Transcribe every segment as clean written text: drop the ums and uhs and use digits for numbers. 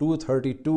232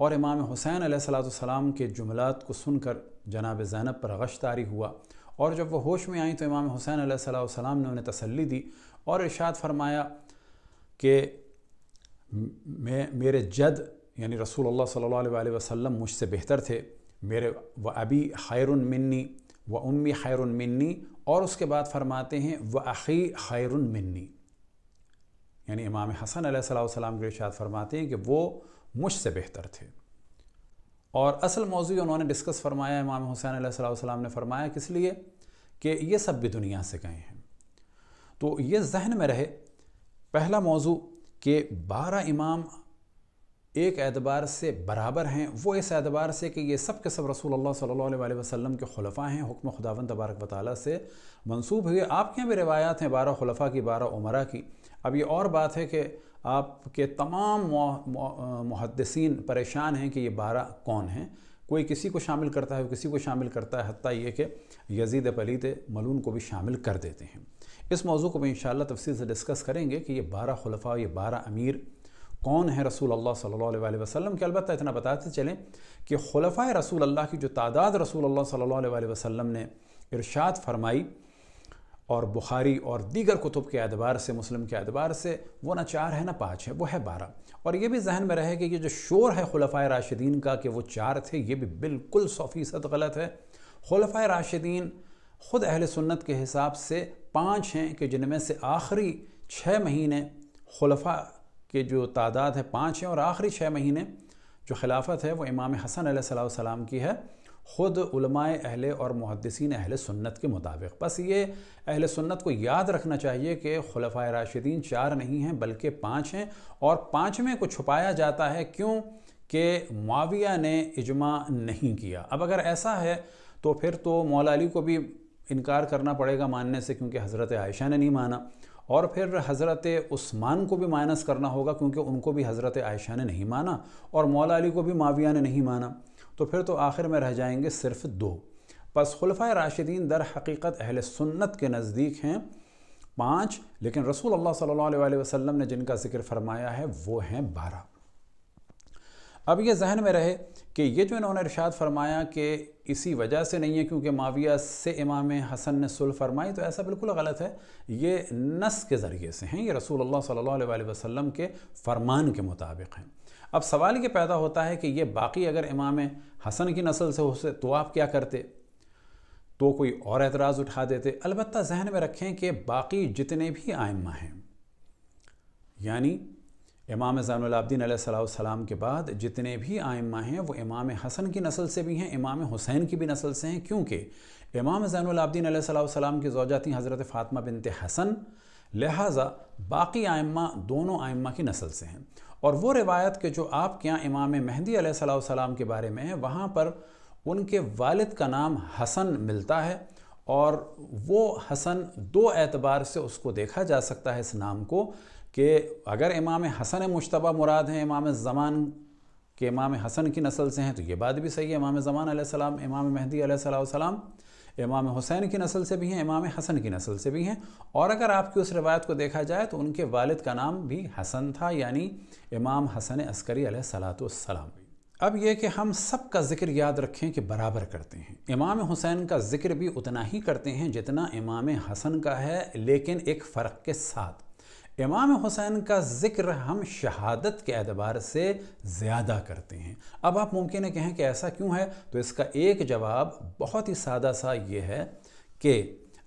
اور امام حسین علیہ السلام کے جملات کو سن کر جناب زینب پر غش طاری ہوا، اور جب وہ ہوش میں آئیں تو امام حسین علیہ السلام نے انہیں تسلی دی اور ارشاد فرمایا کہ میرے جد یعنی رسول اللہ صلی اللہ علیہ وسلم مجھ سے بہتر تھے، میرے و ابی خیر منی و امی خیر منی، اور اس کے بعد فرماتے ہیں و اخی خیر منی، یعنی امام حسن علیہ السلام کے ارشاد فرماتے ہیں کہ وہ مجھ سے بہتر تھے۔ اور اصل موضوع انہوں نے ڈسکس فرمایا، امام حسین علیہ السلام نے فرمایا کس لیے کہ یہ سب بھی دنیا سے گئے ہیں۔ تو یہ ذہن میں رہے پہلا موضوع کہ 12 امام ایک اعتبار سے برابر ہیں، وہ اس اعتبار سے کہ یہ سب کے سب رسول اللہ صلی اللہ علیہ وسلم کے خلفاء ہیں، حکم خداوند تبارک و تعالیٰ سے منسوب ہوئے۔ آپ کے یہاں بھی روایات ہیں 12 خلفاء کی، 12 عمرہ کی۔ اب یہ اور بات ہے کہ آپ کے تمام محدثین پریشان ہیں کہ یہ 12 کون ہیں، کوئی کسی کو شامل کرتا ہے، کسی کو شامل کرتا ہے، حتیٰ یہ کہ یزید پلیت ملعون کو بھی شامل کر دیتے ہیں۔ اس موضوع کو بھی انشاءاللہ تفصیل سے ڈسکس کریں گے کہ یہ 12 خلفاء، یہ 12 امیر کون ہیں رسول اللہ صلی اللہ علیہ وسلم کے۔ البتہ اتنا بتاتے چلیں کہ خلفاء رسول اللہ کی جو تعداد رسول اللہ صلی اللہ علیہ وسلم نے ارشاد فرمائی، اور بخاری اور دیگر کتب کے اعتبار سے، مسلم کے اعتبار سے، وہ نہ 4 ہے نہ 5 ہے، وہ ہے 12۔ اور یہ بھی ذہن میں رہے کہ یہ جو شور ہے خلفاء راشدین کا کہ وہ 4 تھے، یہ بھی بالکل 100% غلط ہے۔ خلفاء راشدین خود اہل سنت کے حساب سے 5 ہیں کہ جن میں سے آخری 6 مہینے خلفاء کے جو تعداد ہے 5 ہیں، اور آخری 6 مہینے جو خلافت ہے وہ امام حسن علیہ السلام کی ہے، خود علماء اہل اور محدثین اہل سنت کے مطابق۔ بس یہ اہل سنت کو یاد رکھنا چاہیے کہ خلفاء راشدین 4 نہیں ہیں بلکہ 5 ہیں، اور 5ویں کو چھپایا جاتا ہے کیوں کہ معاویہ نے اجماع نہیں کیا۔ اب اگر ایسا ہے تو پھر تو مولا علی کو بھی انکار کرنا پڑے گا ماننے سے، کیونکہ حضرت عائشہ نے نہیں مانا، اور پھر حضرت عثمان کو بھی مائنس کرنا ہوگا کیونکہ ان کو بھی حضرت عائشہ نے نہیں مانا، اور مولا علی کو بھی معاویہ نے نہیں مانا، تو پھر تو آخر میں رہ جائیں گے صرف 2۔ پس خلفاء راشدین در حقیقت اہل سنت کے نزدیک ہیں 5، لیکن رسول اللہ صلی اللہ علیہ وسلم نے جن کا ذکر فرمایا ہے وہ ہیں 12۔ اب یہ ذہن میں رہے کہ یہ جو انہوں نے ارشاد فرمایا کہ اسی وجہ سے نہیں ہے کیونکہ معاویہ سے امام حسن نے صلح فرمائی، تو ایسا بالکل غلط ہے۔ یہ نص کے ذریعے سے ہیں، یہ رسول اللہ صلی اللہ علیہ وسلم کے فرمان کے مطابق ہیں۔ اب سوال یہ پیدا ہوتا ہے کہ یہ باقی اگر امام حسن کی نسل سے ہوتے تو آپ کیا کرتے؟ تو کوئی اور اعتراض اٹھا دیتے۔ البتہ ذہن میں رکھیں کہ باقی جتنے بھی ائمہ ہیں، یعنی امام زین العابدین علیہ السلام کے بعد جتنے بھی ائمہ ہیں وہ امام حسن کی نسل سے بھی ہیں، امام حسین کی بھی نسل سے ہیں، کیونکہ امام زین العابدین علیہ السلام کی زوجہ تھیں حضرت فاطمہ بنت حسن، لہٰذا باقی ائمہ دونوں ائمہ کی نسل سے ہیں۔ اور وہ روایت کہ جو آپ کے یہاں امام مہدی علیہ السلام کے بارے میں ہے، وہاں پر ان کے والد کا نام حسن ملتا ہے، اور وہ حسن 2 اعتبار سے اس کو دیکھا جا سکتا ہے اس نام کو، کہ اگر امام حسن مجتبی مراد ہیں امام زمان کے امام حسن کی نسل سے ہیں تو یہ بات بھی صحیح ہے، امام زمان علیہ السلام، امام مہدی علیہ السلام امام حسین کی نسل سے بھی ہیں، امام حسن کی نسل سے بھی ہیں، اور اگر آپ کی اس روایت کو دیکھا جائے تو ان کے والد کا نام بھی حسن تھا، یعنی امام حسن عسکری علیہ السلام۔ اب یہ کہ ہم سب کا ذکر یاد رکھیں کہ برابر کرتے ہیں، امام حسین کا ذکر بھی اتنا ہی کرتے ہیں جتنا امام حسن کا ہے، لیکن ایک فرق کے ساتھ امام حسین کا ذکر ہم شہادت کے اعتبار سے زیادہ کرتے ہیں۔ اب آپ ممکن ہے کہیں کہ ایسا کیوں ہے، تو اس کا ایک جواب بہت ہی سادہ سا یہ ہے کہ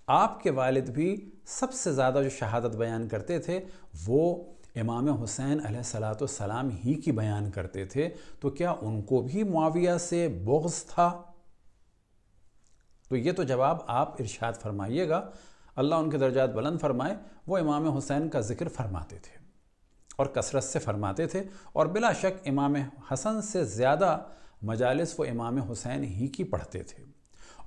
آپ کے والد بھی سب سے زیادہ جو شہادت بیان کرتے تھے وہ امام حسین علیہ السلام ہی کی بیان کرتے تھے، تو کیا ان کو بھی معاویہ سے بغض تھا؟ تو یہ تو جواب آپ ارشاد فرمائیے گا، اللہ ان کے درجات بلند فرمائے۔ وہ امام حسین کا ذکر فرماتے تھے اور کثرت سے فرماتے تھے، اور بلا شک امام حسن سے زیادہ مجالس وہ امام حسین ہی کی پڑھتے تھے،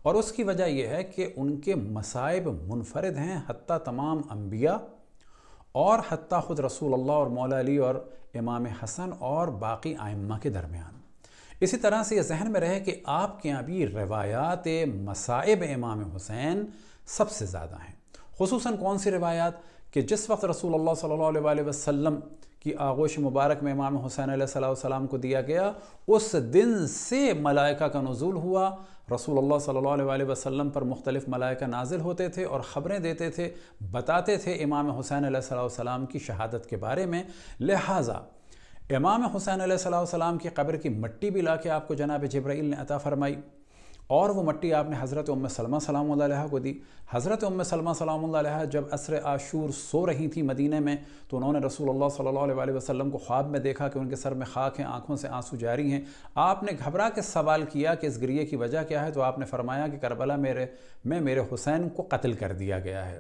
اور اس کی وجہ یہ ہے کہ ان کے مصائب منفرد ہیں حتیٰ تمام انبیاء اور حتیٰ خود رسول اللہ اور مولا علی اور امام حسن اور باقی ائمہ کے درمیان۔ اسی طرح سے یہ ذہن میں رہے کہ آپ کے یہاں بھی روایات مصائب امام حسین سب سے زیادہ ہیں، خصوصاً کون سی روایات کہ جس وقت رسول اللہ صلی اللہ علیہ وسلم کی آغوش مبارک میں امام حسین علیہ السلام کو دیا گیا، اس دن سے ملائکہ کا نزول ہوا۔ رسول اللہ صلی اللہ علیہ وسلم پر مختلف ملائکہ نازل ہوتے تھے اور خبریں دیتے تھے، بتاتے تھے امام حسین علیہ السلام کی شہادت کے بارے میں۔ لہٰذا امام حسین علیہ السلام کی قبر کی مٹی بھی لا کے آپ کو جناب جبرائیل نے عطا فرمائی، اور وہ مٹی آپ نے حضرت ام سلمہ سلام اللہ علیہ کو دی۔ حضرت ام سلمہ سلام اللہ علیہ جب عصر عاشور سو رہی تھیں مدینہ میں، تو انہوں نے رسول اللہ صلی اللہ علیہ وسلم کو خواب میں دیکھا کہ ان کے سر میں خاک ہیں، آنکھوں سے آنسو جاری ہیں۔ آپ نے گھبرا کے سوال کیا کہ اس گریے کی وجہ کیا ہے، تو آپ نے فرمایا کہ کربلا میں میرے حسین کو قتل کر دیا گیا ہے۔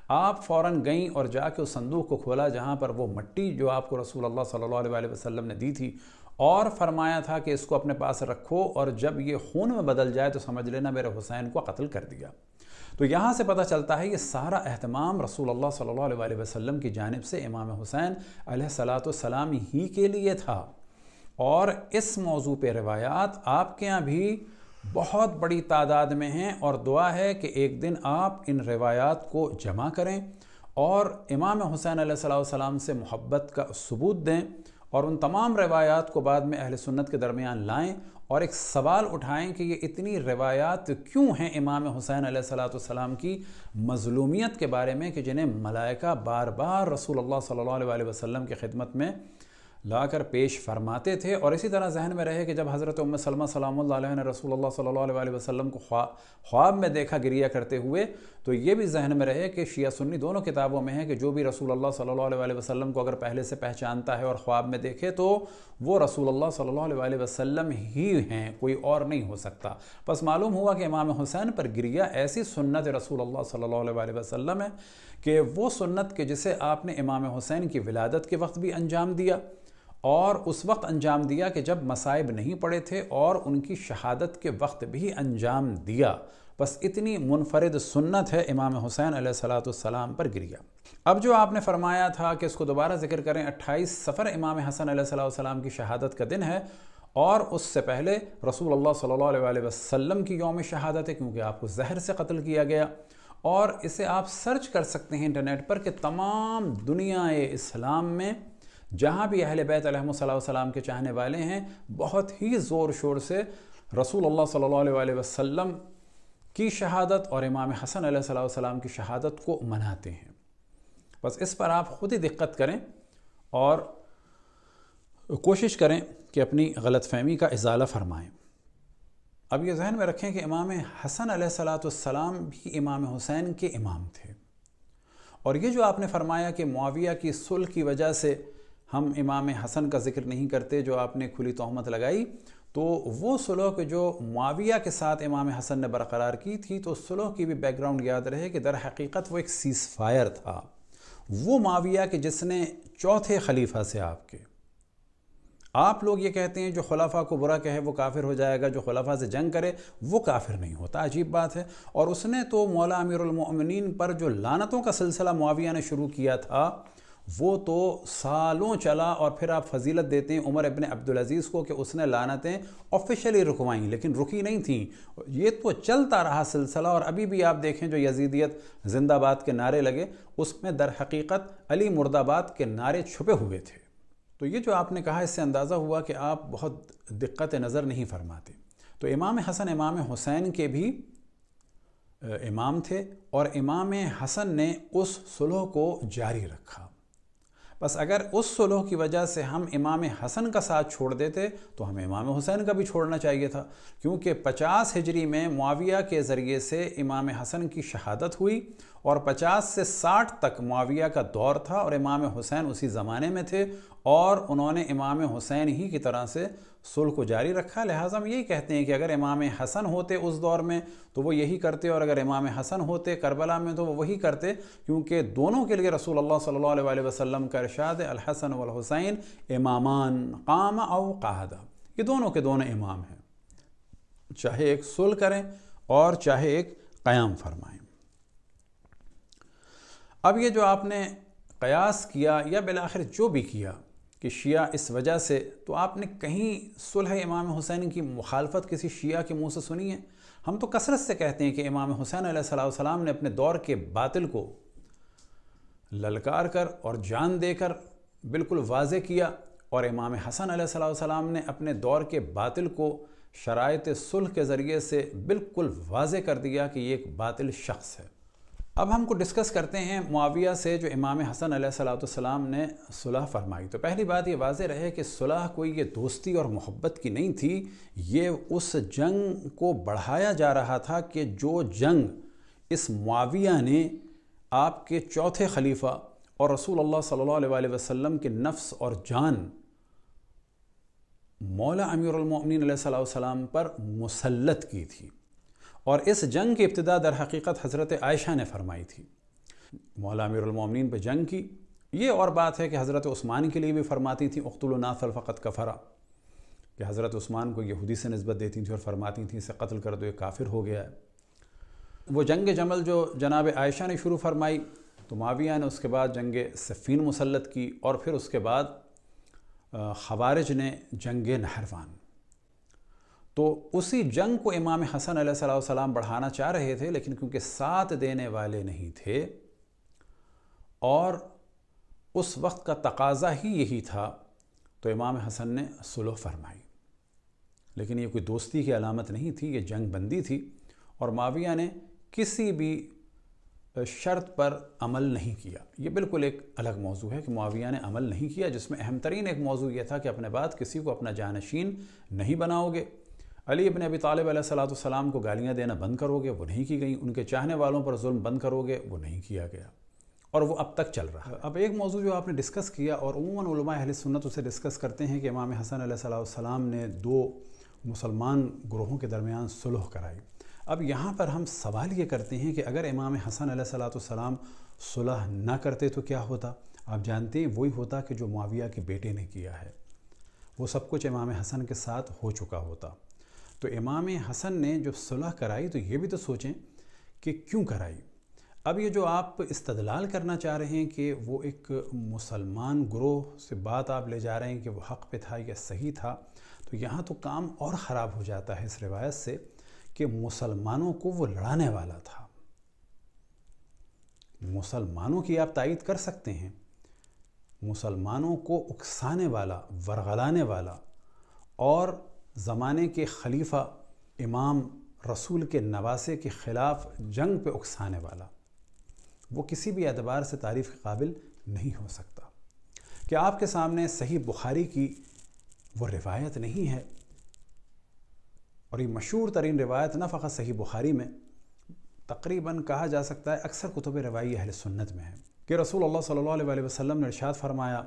آپ فوراً گئیں اور جا کے اس صندوق کو کھولا جہاں پر وہ مٹی جو آپ کو رسول اللہ صلی اللہ علیہ وسلم نے دی تھی، اور فرمایا تھا کہ اس کو اپنے پاس رکھو، اور جب یہ خون میں بدل جائے تو سمجھ لینا میرے حسین کو قتل کر دیا۔ تو یہاں سے پتہ چلتا ہے یہ سارا اہتمام رسول اللہ صلی اللہ علیہ وسلم کی جانب سے امام حسین علیہ السلام ہی کے لیے تھا۔ اور اس موضوع پہ روایات آپ کے یہاں بھی بہت بڑی تعداد میں ہیں، اور دعا ہے کہ ایک دن آپ ان روایات کو جمع کریں اور امام حسین علیہ السلام سے محبت کا ثبوت دیں، اور ان تمام روایات کو بعد میں اہل سنت کے درمیان لائیں اور ایک سوال اٹھائیں کہ یہ اتنی روایات کیوں ہیں امام حسین علیہ السلام کی مظلومیت کے بارے میں، کہ جنہیں ملائکہ بار بار رسول اللہ صلی اللہ علیہ وسلم کی خدمت میں لا کر پیش فرماتے تھے۔ اور اسی طرح ذہن میں رہے کہ جب حضرت ام سلمہ سلام اللہ علیہ نے رسول اللہ صلی اللہ علیہ وسلم کو خواب میں دیکھا گریہ کرتے ہوئے، تو یہ بھی ذہن میں رہے کہ شیعہ سنی دونوں کتابوں میں ہے کہ جو بھی رسول اللہ صلی اللہ علیہ وسلم کو اگر پہلے سے پہچانتا ہے اور خواب میں دیکھے تو وہ رسول اللہ صلی اللہ علیہ وسلم ہی ہیں، کوئی اور نہیں ہو سکتا۔ بس معلوم ہوا کہ امام حسین پر گریہ ایسی سنت رسول اللہ صلی اللہ علیہ وسلم ہے کہ وہ سنت کہ جسے آپ نے امام حسین کی ولادت کے وقت بھی انجام دیا، اور اس وقت انجام دیا کہ جب مصائب نہیں پڑے تھے، اور ان کی شہادت کے وقت بھی انجام دیا۔ بس اتنی منفرد سنت ہے امام حسین علیہ السلام پر گریہ۔ اب جو آپ نے فرمایا تھا کہ اس کو دوبارہ ذکر کریں، 28 صفر امام حسن علیہ السلام کی شہادت کا دن ہے، اور اس سے پہلے رسول اللہ صلی اللہ علیہ وسلم کی یوم شہادت ہے، کیونکہ آپ کو زہر سے قتل کیا گیا۔ اور اسے آپ سرچ کر سکتے ہیں انٹرنیٹ پر کہ تمام دنیا اسلام میں جہاں بھی اہل بیت علیہ السلام کے چاہنے والے ہیں، بہت ہی زور شور سے رسول اللہ صلی اللہ علیہ وسلم کی شہادت اور امام حسن علیہ السلام کی شہادت کو مناتے ہیں۔ بس اس پر آپ خود ہی دقت کریں اور کوشش کریں کہ اپنی غلط فہمی کا ازالہ فرمائیں۔ اب یہ ذہن میں رکھیں کہ امام حسن علیہ السلام بھی امام حسین کے امام تھے، اور یہ جو آپ نے فرمایا کہ معاویہ کی صلح کی وجہ سے ہم امام حسن کا ذکر نہیں کرتے، جو آپ نے کھلی تہمت لگائی، تو وہ صلح کہ جو معاویہ کے ساتھ امام حسن نے برقرار کی تھی، تو صلح کی بھی بیک گراؤنڈ یاد رہے کہ در حقیقت وہ ایک سیز فائر تھا۔ وہ معاویہ کہ جس نے چوتھے خلیفہ سے آپ لوگ یہ کہتے ہیں جو خلفاء کو برا کہے وہ کافر ہو جائے گا، جو خلفاء سے جنگ کرے وہ کافر نہیں ہوتا، عجیب بات ہے۔ اور اس نے تو مولا امیر المؤمنین پر جو لعنتوں کا سلسلہ معاویہ نے شروع کیا تھا، وہ تو سالوں چلا، اور پھر آپ فضیلت دیتے ہیں عمر ابن عبدالعزیز کو کہ اس نے لعنتیں آفیشلی رکوائیں، لیکن رکی نہیں تھیں، یہ تو چلتا رہا سلسلہ۔ اور ابھی بھی آپ دیکھیں جو یزیدیت زندہ باد کے نعرے لگے، اس میں در حقیقت علی مرد آباد کے نعرے چھپے ہوئے تھے۔ تو یہ جو آپ نے کہا، اس سے اندازہ ہوا کہ آپ بہت دقت نظر نہیں فرماتے۔ تو امام حسن امام حسین کے بھی امام تھے، اور امام حسن نے اس صلح کو جاری رکھا۔ بس اگر اس صلح کی وجہ سے ہم امام حسن کا ساتھ چھوڑ دیتے تو ہمیں امام حسین کا بھی چھوڑنا چاہیے تھا، کیونکہ 50 ہجری میں معاویہ کے ذریعے سے امام حسن کی شہادت ہوئی، اور 50 سے 60 تک معاویہ کا دور تھا، اور امام حسین اسی زمانے میں تھے، اور انہوں نے امام حسین ہی کی طرح سے صلح کو جاری رکھا۔ لہٰذا ہم یہی کہتے ہیں کہ اگر امام حسن ہوتے اس دور میں تو وہ یہی کرتے، اور اگر امام حسن ہوتے کربلا میں تو وہ وہی کرتے، کیونکہ دونوں کے لیے رسول اللہ صلی اللہ علیہ وسلم کا ارشاد ہے، الحسن والحسین امامان قام او قعدا، یہ دونوں کے دونوں امام ہیں، چاہے ایک صلح کریں اور چاہے ایک قیام فرمائیں۔ اب یہ جو آپ نے قیاس کیا یا بالآخر جو بھی کیا کہ شیعہ اس وجہ سے، تو آپ نے کہیں صلح امام حسین کی مخالفت کسی شیعہ کے منہ سے سنی ہے؟ ہم تو کثرت سے کہتے ہیں کہ امام حسین علیہ السلام نے اپنے دور کے باطل کو للکار کر اور جان دے کر بالکل واضح کیا، اور امام حسن علیہ السلام نے اپنے دور کے باطل کو شرائط صلح کے ذریعے سے بالکل واضح کر دیا کہ یہ ایک باطل شخص ہے۔ اب ہم کو ڈسکس کرتے ہیں معاویہ سے جو امام حسن علیہ السلام نے صلح فرمائی۔ تو پہلی بات یہ واضح رہے کہ صلح کوئی یہ دوستی اور محبت کی نہیں تھی، یہ اس جنگ کو بڑھایا جا رہا تھا کہ جو جنگ اس معاویہ نے آپ کے چوتھے خلیفہ اور رسول اللہ صلی اللہ علیہ وسلم کے نفس اور جان مولا امیر المؤمنین علیہ السلام پر مسلط کی تھی، اور اس جنگ کی ابتدا در حقیقت حضرت عائشہ نے فرمائی تھی۔ مولا امیر المؤمنین پہ جنگ کی، یہ اور بات ہے کہ حضرت عثمان کے لیے بھی فرماتی تھی اقتلوا نافل فقط کفرا، کہ حضرت عثمان کو یہودی سے نسبت دیتی تھیں اور فرماتی تھیں اسے قتل کر دو، یہ کافر ہو گیا ہے۔ وہ جنگ جمل جو جناب عائشہ نے شروع فرمائی، تو معاویہ نے اس کے بعد جنگ صفین مسلط کی، اور پھر اس کے بعد خوارج نے جنگ نہروان۔ تو اسی جنگ کو امام حسن علیہ السلام بڑھانا چاہ رہے تھے، لیکن کیونکہ ساتھ دینے والے نہیں تھے اور اس وقت کا تقاضا ہی یہی تھا، تو امام حسن نے صلح فرمائی۔ لیکن یہ کوئی دوستی کی علامت نہیں تھی، یہ جنگ بندی تھی، اور معاویہ نے کسی بھی شرط پر عمل نہیں کیا۔ یہ بالکل ایک الگ موضوع ہے کہ معاویہ نے عمل نہیں کیا، جس میں اہم ترین ایک موضوع یہ تھا کہ اپنے بعد کسی کو اپنا جانشین نہیں بناؤ گے۔ علی ابن ابی طالب علیہ السلام کو گالیاں دینا بند کرو گے، وہ نہیں کی گئیں۔ ان کے چاہنے والوں پر ظلم بند کرو گے، وہ نہیں کیا گیا، اور وہ اب تک چل رہا ہے۔ اب ایک موضوع جو آپ نے ڈسکس کیا، اور عموماً علماء اہل سنت اسے ڈسکس کرتے ہیں، کہ امام حسن علیہ السلام نے دو مسلمان گروہوں کے درمیان صلح کرائی۔ اب یہاں پر ہم سوال یہ کرتے ہیں کہ اگر امام حسن علیہ السلام صلح نہ کرتے تو کیا ہوتا؟ آپ جانتے ہیں وہی ہوتا کہ جو معاویہ کے بیٹے نے کیا ہے، وہ سب کچھ امام حسن کے ساتھ ہو چکا ہوتا۔ تو امام حسن نے جو صلح کرائی، تو یہ بھی تو سوچیں کہ کیوں کرائی۔ اب یہ جو آپ استدلال کرنا چاہ رہے ہیں کہ وہ ایک مسلمان گروہ سے بات آپ لے جا رہے ہیں کہ وہ حق پہ تھا یا صحیح تھا، تو یہاں تو کام اور خراب ہو جاتا ہے اس روایت سے کہ مسلمانوں کو وہ لڑانے والا تھا۔ مسلمانوں کی آپ تائید کر سکتے ہیں، مسلمانوں کو اکسانے والا، ورغلانے والا، اور زمانے کے خلیفہ امام رسول کے نواسے کے خلاف جنگ پہ اکسانے والا، وہ کسی بھی اعتبار سے تعریف کے قابل نہیں ہو سکتا۔ کہ آپ کے سامنے صحیح بخاری کی وہ روایت نہیں ہے، اور یہ مشہور ترین روایت نہ فقط صحیح بخاری میں، تقریباً کہا جا سکتا ہے اکثر کتب روایی اہل سنت میں ہے، کہ رسول اللہ صلی اللہ علیہ وسلم نے ارشاد فرمایا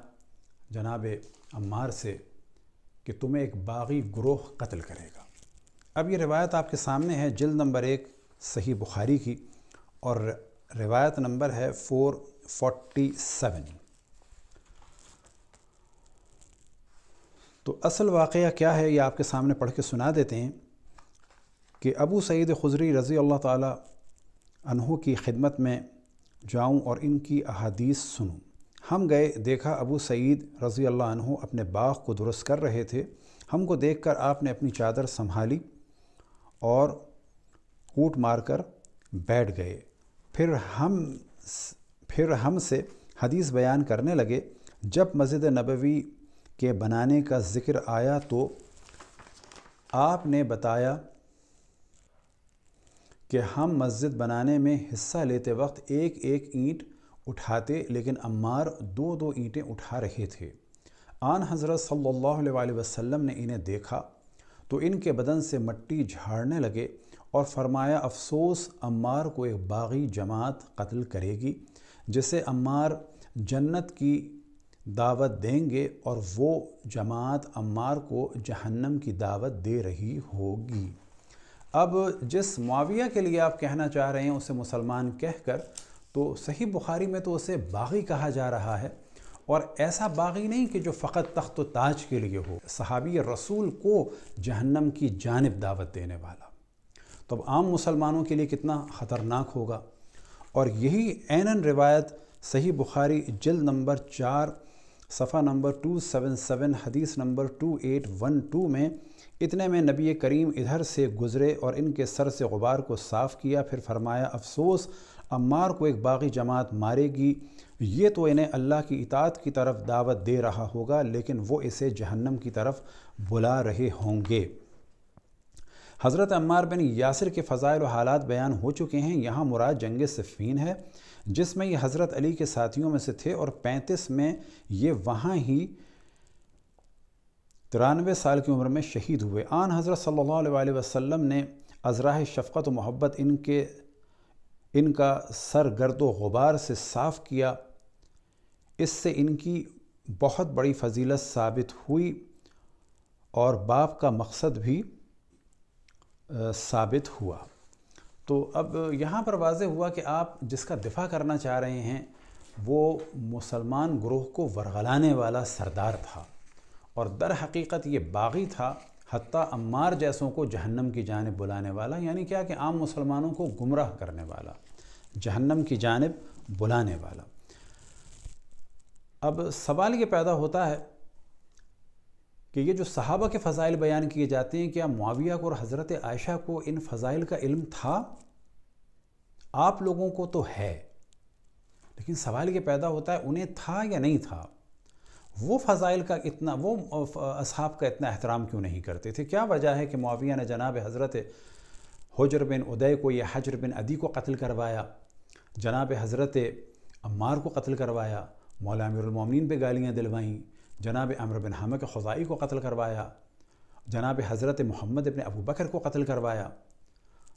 جناب عمار سے کہ تمہیں ایک باغی گروہ قتل کرے گا۔ اب یہ روایت آپ کے سامنے ہے، جلد نمبر 1 صحیح بخاری کی، اور روایت نمبر ہے 447۔ تو اصل واقعہ کیا ہے یہ آپ کے سامنے پڑھ کے سنا دیتے ہیں، کہ ابو سعید خدری رضی اللہ تعالی عنہ کی خدمت میں جاؤں اور ان کی احادیث سنوں۔ ہم گئے، دیکھا ابو سعید رضی اللہ عنہ اپنے باغ کو درست کر رہے تھے۔ ہم کو دیکھ کر آپ نے اپنی چادر سنبھالی اور کوٹ مار کر بیٹھ گئے۔ پھر ہم سے حدیث بیان کرنے لگے۔ جب مسجد نبوی کے بنانے کا ذکر آیا تو آپ نے بتایا کہ ہم مسجد بنانے میں حصہ لیتے وقت ایک ایک اینٹ اٹھاتے، لیکن عمار 2 اینٹیں اٹھا رہے تھے۔ آن حضرت صلی اللہ علیہ وسلم نے انہیں دیکھا تو ان کے بدن سے مٹی جھاڑنے لگے اور فرمایا عفسوس، عمار کو ایک باغی جماعت قتل کرے گی جسے عمار جنت کی دعوت دیں گے، اور وہ جماعت عمار کو جہنم کی دعوت دے رہی ہوگی۔ اب جس معاویہ کے لیے آپ کہنا چاہ رہے ہیں اسے مسلمان کہہ کر، تو صحیح بخاری میں تو اسے باغی کہا جا رہا ہے، اور ایسا باغی نہیں کہ جو فقط تخت و تاج کے لیے ہو، صحابی رسول کو جہنم کی جانب دعوت دینے والا۔ تو اب عام مسلمانوں کے لیے کتنا خطرناک ہوگا۔ اور یہی عیناً روایت صحیح بخاری جلد نمبر 4 صفحہ نمبر 277 حدیث نمبر 2812 میں، اتنے میں نبی کریم ادھر سے گزرے اور ان کے سر سے غبار کو صاف کیا، پھر فرمایا عفسوس، عمار کو ایک باغی جماعت مارے گی، یہ تو انہیں اللہ کی اطاعت کی طرف دعوت دے رہا ہوگا لیکن وہ اسے جہنم کی طرف بلا رہے ہوں گے۔ حضرت عمار بن یاسر کے فضائل و حالات بیان ہو چکے ہیں۔ یہاں مراد جنگ صفین ہے جس میں یہ حضرت علی کے ساتھیوں میں سے تھے اور 35 میں یہ وہاں ہی 93 سال کی عمر میں شہید ہوئے۔ آن حضرت صلی اللہ علیہ وسلم نے ازراہ شفقت و محبت ان کا سر گرد و غبار سے صاف کیا، اس سے ان کی بہت بڑی فضیلت ثابت ہوئی اور باپ کا مقصد بھی ثابت ہوا۔ تو اب یہاں پر واضح ہوا کہ آپ جس کا دفاع کرنا چاہ رہے ہیں وہ مسلمان گروہ کو ورغلانے والا سردار تھا اور در حقیقت یہ باغی تھا، حتیٰ عمار جیسوں کو جہنم کی جانب بلانے والا، یعنی کیا کہ عام مسلمانوں کو گمراہ کرنے والا، جہنم کی جانب بلانے والا۔ اب سوال یہ پیدا ہوتا ہے کہ یہ جو صحابہ کے فضائل بیان کیے جاتے ہیں، کیا معاویہ کو اور حضرت عائشہ کو ان فضائل کا علم تھا؟ آپ لوگوں کو تو ہے، لیکن سوال یہ پیدا ہوتا ہے انہیں تھا یا نہیں تھا؟ وہ فضائل کا اتنا، وہ اصحاب کا اتنا احترام کیوں نہیں کرتے تھے؟ کیا وجہ ہے کہ معاویہ نے جناب حضرت حجر بن عدی کو یا حجر بن عدی کو قتل کروایا، جناب حضرت عمار کو قتل کروایا، مولا امیر المومنین پہ گالیاں دلوائیں، جناب عمرو بن حمہ خزاعی کو قتل کروایا، جناب حضرت محمد ابن ابو بکر کو قتل کروایا؟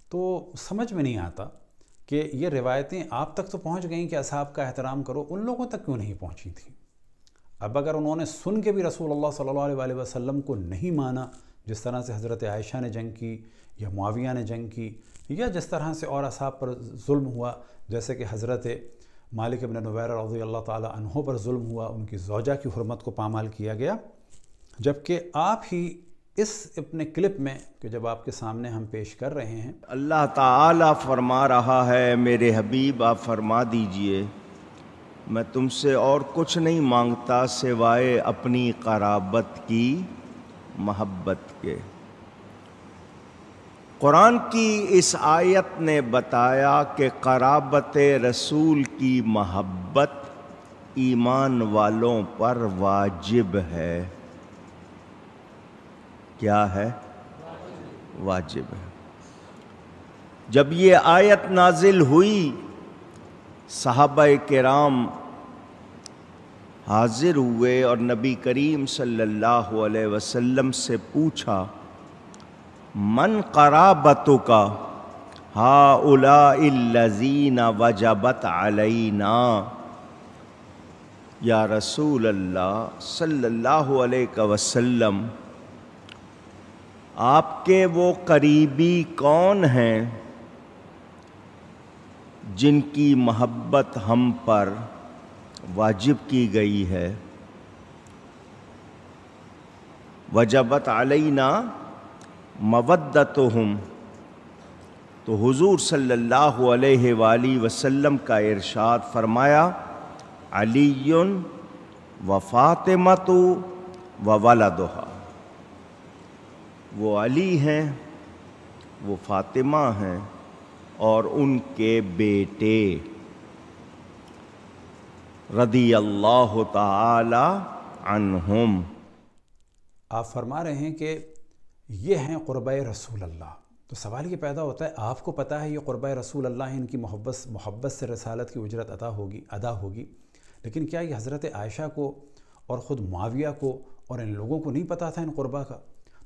تو سمجھ میں نہیں آتا کہ یہ روایتیں آپ تک تو پہنچ گئیں کہ اصحاب کا احترام کرو، ان لوگوں تک کیوں نہیں پہنچی تھیں؟ اب اگر انہوں نے سن کے بھی رسول اللہ صلی اللہ علیہ وسلم کو نہیں مانا، جس طرح سے حضرت عائشہ نے جنگ کی یا معاویہ نے جنگ کی، یا جس طرح سے اور اصحاب پر ظلم ہوا، جیسے کہ حضرت مالک بن نویرہ رضی اللہ تعالی عنہ پر ظلم ہوا، ان کی زوجہ کی حرمت کو پامال کیا گیا، جبکہ آپ ہی اس اپنے کلپ میں کہ جب آپ کے سامنے ہم پیش کر رہے ہیں، اللہ تعالیٰ فرما رہا ہے میرے حبیب آپ فرما دیجئے میں تم سے اور کچھ نہیں مانگتا سوائے اپنی قرابت کی محبت کے۔ قرآن کی اس آیت نے بتایا کہ قرابت رسول کی محبت ایمان والوں پر واجب ہے۔ کیا ہے؟ واجب ہے۔ جب یہ آیت نازل ہوئی صحابہ کرام حاضر ہوئے اور نبی کریم صلی اللہ علیہ وسلم سے پوچھا من قرابتک ہؤلاء الذین وجبت علینا، یا رسول اللہ صلی اللہ علیہ وسلم آپ کے وہ قریبی کون ہیں جن کی محبت ہم پر واجب کی گئی ہے؟ وجبت علینا مودتہم، تو حضور صلی اللہ علیہ وآلہ وسلم کا ارشاد فرمایا علی و فاطمۃ و ولدہا، وہ علی ہیں، وہ فاطمہ ہیں اور ان کے بیٹے، رضی اللہ تعالی عنہم۔ آپ فرما رہے ہیں کہ یہ ہیں قربۂ رسول اللہ، تو سوال یہ پیدا ہوتا ہے آپ کو پتہ ہے یہ قربۂ رسول اللہ ہیں، ان کی محبت سے رسالت کی اجرت ادا ہوگی، لیکن کیا یہ حضرت عائشہ کو اور خود معاویہ کو اور ان لوگوں کو نہیں پتہ تھا ان قربہ کا؟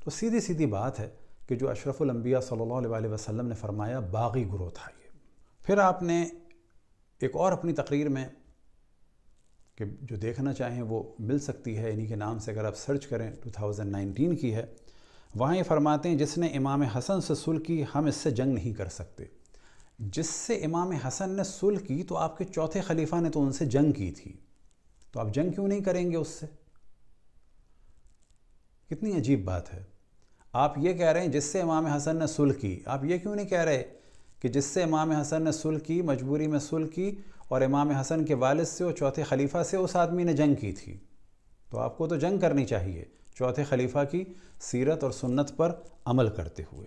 تو سیدھی بات ہے کہ جو اشرف الانبیاء صلی اللہ علیہ وسلم نے فرمایا باغی گروہ تھا یہ۔ پھر آپ نے ایک اور اپنی تقریر میں کہ جو دیکھنا چاہیں وہ مل سکتی ہے انہی کے نام سے، اگر آپ سرچ کریں 2019 کی ہے، وہاں یہ فرماتے ہیں جس نے امام حسن سے صلح کی ہم اس سے جنگ نہیں کر سکتے۔ جس سے امام حسن نے صلح کی تو آپ کے چوتھے خلیفہ نے تو ان سے جنگ کی تھی، تو آپ جنگ کیوں نہیں کریں گے اس سے؟ کتنی عجیب بات ہے۔ آپ یہ کہہ رہے ہیں جس سے امام حسن نے صلح کی، آپ یہ کیوں نہیں کہہ رہے کہ جس سے امام حسن نے صلح کی، مجبوری میں صلح کی، اور امام حسن کے والد سے اور چوتھے خلیفہ سے اس آدمی نے جنگ کی تھی؟ تو آپ کو تو جنگ کرنی چاہیے چوتھے خلیفہ کی سیرت اور سنت پر عمل کرتے ہوئے۔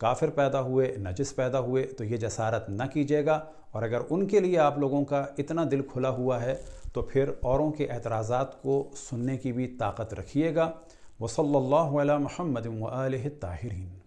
کافر پیدا ہوئے، نجس پیدا ہوئے تو یہ جسارت نہ کیجیے گا، اور اگر ان کے لیے آپ لوگوں کا اتنا دل کھلا ہوا ہے تو پھر اوروں کے اعتراضات کو سننے کی بھی طاقت رکھیے گا۔ وصلی اللہ علی محمد وآلہ الطاہرین۔